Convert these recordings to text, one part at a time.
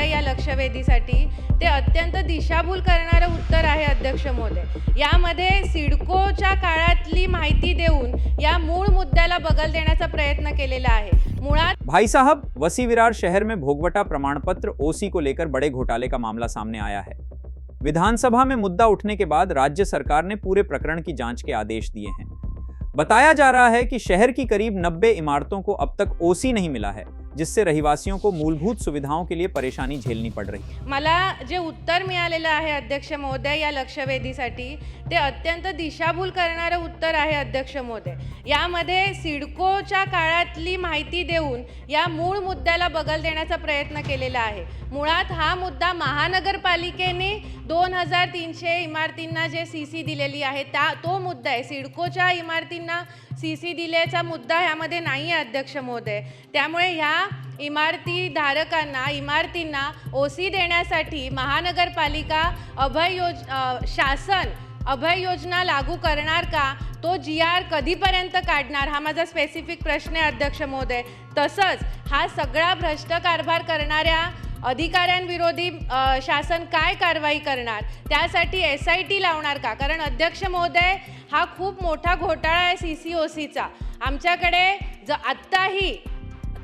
महोदय या लक्षवेधीसाठी ते अत्यंत दिशाभूल करणारं उत्तर आहे अध्यक्ष महोदय। यामध्ये सिडकोच्या काळातली माहिती देऊन या मूळ मुद्द्याला बगल देण्याचा प्रयत्न केलेला आहे। मुळात भाई साहब, वसी विरार शहर में भोगवटा प्रमाण पत्र ओसी को लेकर बड़े घोटाले का मामला सामने आया है। विधानसभा में मुद्दा उठने के बाद राज्य सरकार ने पूरे प्रकरण की जांच के आदेश दिए हैं। बताया जा रहा है कि शहर की करीब 90 इमारतों को अब तक ओसी नहीं मिला है, जिससे रहिवासियों को मूलभूत सुविधाओं के लिए परेशानी झेलनी पड़ रही है। मला जे उत्तर मिळालेलं आहे अध्यक्ष महोदय या लक्षवेधीसाठी ते अत्यंत दिशाभूल करणारं उत्तर आहे अध्यक्ष महोदय। यामध्ये सिडकोच्या काळातली माहिती देऊन या मूळ मुद्द्याला बगल देण्याचा प्रयत्न केलेला आहे। मुळात हा मुद्दा महानगरपालिकेने 2300 इमारतींना जे सीसी दिलेली आहे तो मुद्दा आहे। सिडकोच्या इमारतींना सीसी दिल्याचा मुद्दा यामध्ये नाही आहे अध्यक्ष महोदय। त्यामुळे ह्या इमारतींना ओसी देण्यासाठी महानगरपालिका शासन अभय योजना लागू करणार का, तो GR कधीपर्यंत काढणार, हा माझा स्पेसिफिक प्रश्न आहे अध्यक्ष महोदय। तसंच हा सगळा भ्रष्ट कारभार करणाऱ्या अधिकाऱ्यांविरोधी शासन काय कारवाई करणार, त्यासाठी SIT लावणार का? कारण अध्यक्ष महोदय हा खूप मोठा घोटाळा आहे CCOCचा। आमच्याकडे आत्ताही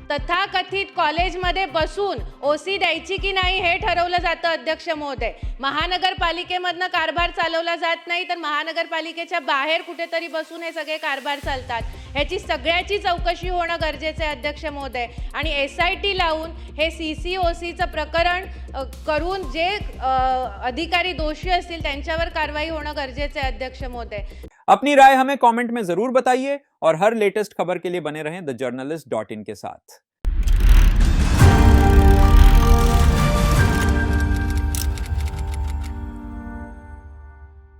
तथाकथित कॉलेजमध्ये बसून ओसी द्यायची की नाही हे ठरवलं जातं अध्यक्ष महोदय। महानगरपालिकेमधनं कारभार चालवला जात नाही, तर महानगरपालिकेच्या बाहेर कुठेतरी बसून हे सगळे कारभार चालतात। ह्याची सगळ्याची चौकशी होणं गरजेचं आहे अध्यक्ष महोदय। आणि SIT लावून हे CCOCचं प्रकरण करून जे अधिकारी दोषी असतील त्यांच्यावर कारवाई होणं गरजेचं आहे अध्यक्ष महोदय। अपनी राय हमें कमेंट में जरूर बताइए और हर लेटेस्ट खबर के लिए बने रहें द जर्नलिस्ट.in के साथ।